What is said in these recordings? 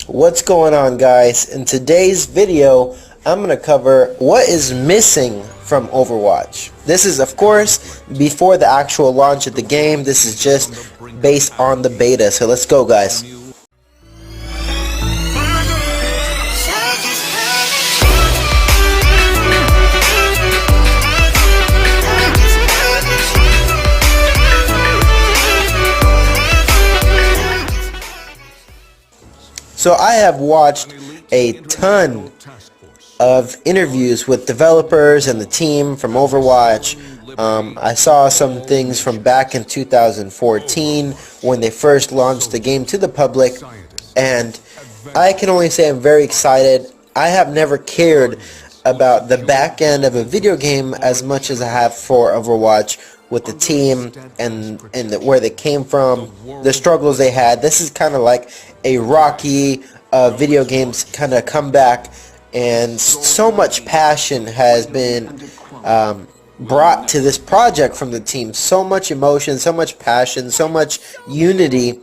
What's going on, guys? In today's video I'm going to cover what is missing from Overwatch. This is of course before the actual launch of the game. This is just based on the beta, so let's go, guys. So I have watched a ton of interviews with developers and the team from Overwatch. I saw some things from back in 2014 when they first launched the game to the public, and I can only say I'm very excited. I have never cared about the back end of a video game as much as I have for Overwatch, with the team and where they came from, the struggles they had. This is kind of like a Rocky video games kind of comeback, and so much passion has been brought to this project from the team. So much emotion, so much passion, so much unity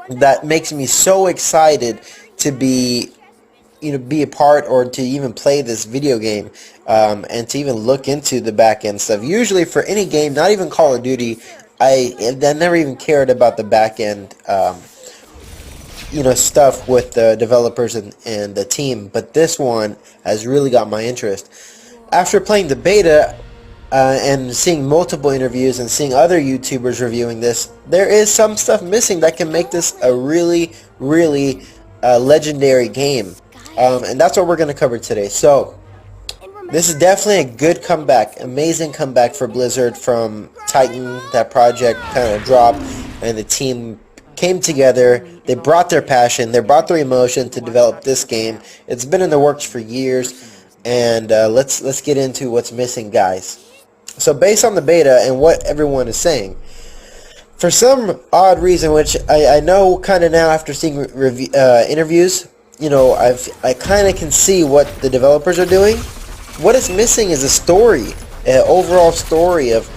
that makes me so excited to be a part or to even play this video game, and to even look into the back end stuff. Usually for any game, not even Call of Duty, I never even cared about the back end stuff with the developers and the team, but this one has really got my interest. After playing the beta and seeing multiple interviews and seeing other YouTubers reviewing this, there is some stuff missing that can make this a really legendary game. And that's what we're going to cover today. So this is definitely a good comeback, amazing comeback for Blizzard from Titan. That project kind of dropped and the team came together. They brought their passion, they brought their emotion to develop this game. It's been in the works for years, and let's get into what's missing, guys. So based on the beta and what everyone is saying, for some odd reason, which I know kind of now after seeing interviews, I kind of can see what the developers are doing. What is missing is a story, an overall story of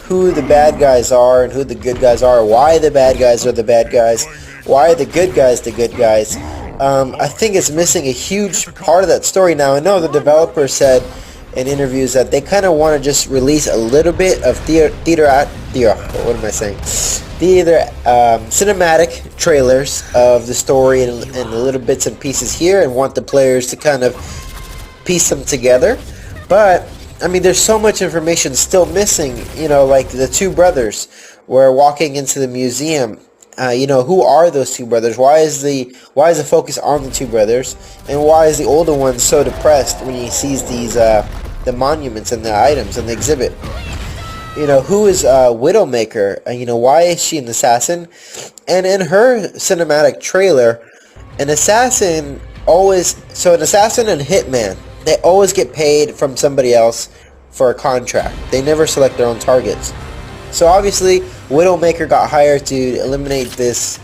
who the bad guys are and who the good guys are, why the bad guys are the bad guys, why are the good guys the good guys. I think it's missing a huge part of that story. Now, I know the developers said in interviews that they kind of want to just release a little bit of cinematic trailers of the story and little bits and pieces here, and want the players to kind of piece them together. But I mean, there's so much information still missing. Like the two brothers were walking into the museum. Who are those two brothers? Why is the focus on the two brothers, and why is the older one so depressed when he sees these the monuments and the items and the exhibit? Who is Widowmaker? Why is she an assassin? And in her cinematic trailer, an assassin and hitman, they always get paid from somebody else for a contract. They never select their own targets. So obviously, Widowmaker got hired to eliminate this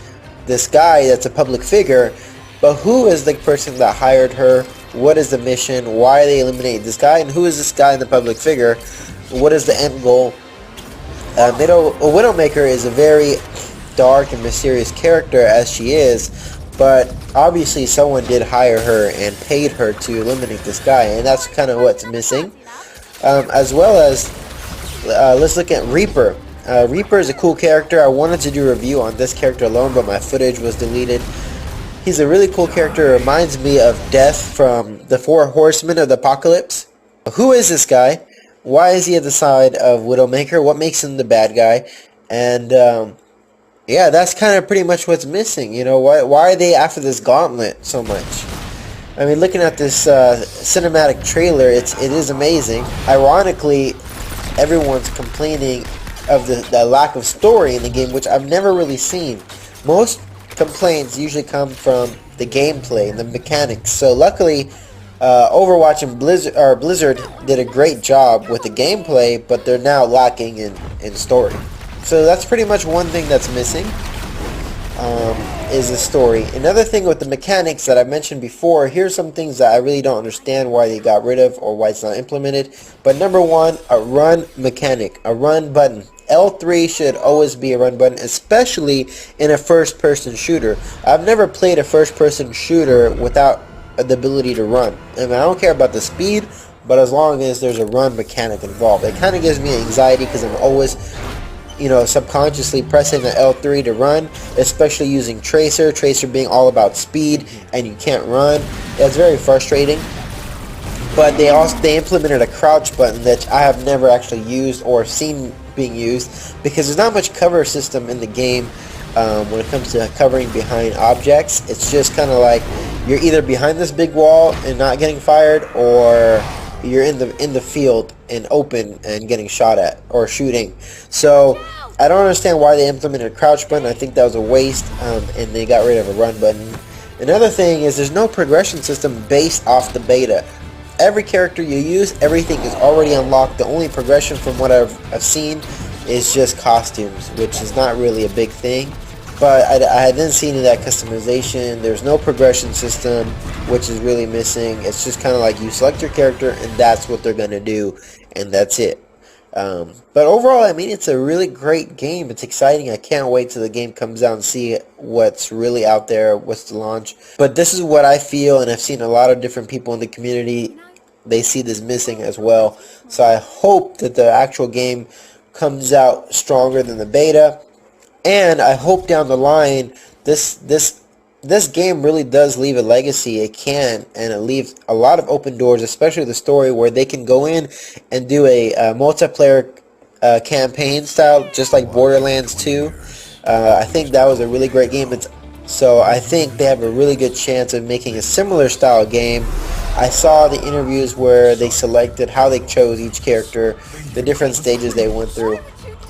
guy that's a public figure. But who is the person that hired her? What is the mission? Why are they eliminating this guy? And who is this guy in the public figure? What is the end goal? Widowmaker is a very dark and mysterious character, as she is, but obviously someone did hire her and paid her to eliminate this guy, and that's kind of what's missing. As well as, let's look at Reaper. Reaper is a cool character. I wanted to do a review on this character alone, but my footage was deleted. He's a really cool character. It reminds me of Death from the Four Horsemen of the Apocalypse. Who is this guy? Why is he at the side of Widowmaker? What makes him the bad guy? And yeah, that's kind of pretty much what's missing. Why are they after this gauntlet so much? I mean, looking at this cinematic trailer, it is amazing. Ironically, everyone's complaining of the lack of story in the game, which I've never really seen. Most complaints usually come from the gameplay and the mechanics. So luckily, Overwatch and Blizzard did a great job with the gameplay, but they're now lacking in story. So that's pretty much one thing that's missing, is the story. Another thing with the mechanics that I mentioned before, here's some things that I really don't understand why they got rid of or why it's not implemented. But number one, a run mechanic, a run button. L3 should always be a run button, especially in a first-person shooter. I've never played a first-person shooter without the ability to run. I mean, I don't care about the speed, but as long as there's a run mechanic involved. It kind of gives me anxiety because I'm always, you know, subconsciously pressing the L3 to run, especially using Tracer being all about speed, and you can't run. It's very frustrating. But they implemented a crouch button that I have never actually used or seen being used, because there's not much cover system in the game when it comes to covering behind objects. It's just kind of like you're either behind this big wall and not getting fired, or you're in the field and open and getting shot at or shooting. So I don't understand why they implemented a crouch button. I think that was a waste, and they got rid of a run button. Another thing is there's no progression system based off the beta. Every character you use, everything is already unlocked. The only progression from what I've seen is just costumes, which is not really a big thing. But I didn't see any of that customization. There's no progression system, which is really missing. It's just kind of like you select your character and that's what they're going to do, and that's it. But overall, I mean, it's a really great game. It's exciting. I can't wait till the game comes out and see what's really out there, what's the launch. But this is what I feel, and I've seen a lot of different people in the community. They see this missing as well. So I hope that the actual game comes out stronger than the beta. And I hope down the line, this game really does leave a legacy. It can, and it leaves a lot of open doors, especially the story, where they can go in and do a multiplayer campaign style, just like Borderlands 2. I think that was a really great game. So I think they have a really good chance of making a similar style game. I saw the interviews where they selected how they chose each character, the different stages they went through.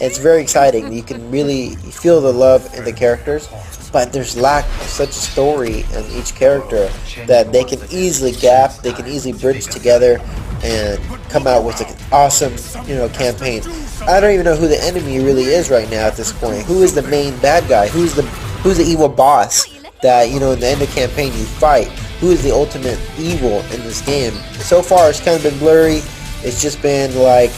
It's very exciting. You can really feel the love in the characters, but there's lack of such story in each character that they can easily they can easily bridge together and come out with an awesome, you know, campaign. I don't even know who the enemy really is right now at this point. Who is the main bad guy? Who's the evil boss that, you know, in the end of the campaign you fight? Who is the ultimate evil in this game? So far it's kind of been blurry. It's just been like,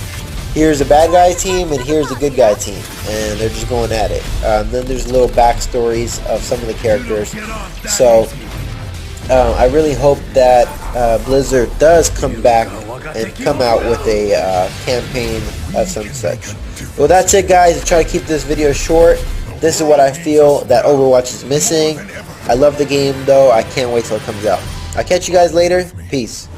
here's the bad guy team and here's the good guy team, and they're just going at it. Then there's little backstories of some of the characters. So I really hope that Blizzard does come back and come out with a campaign of some such. Well, that's it, guys. I try to keep this video short. This is what I feel that Overwatch is missing. I love the game, though. I can't wait till it comes out. I'll catch you guys later. Peace.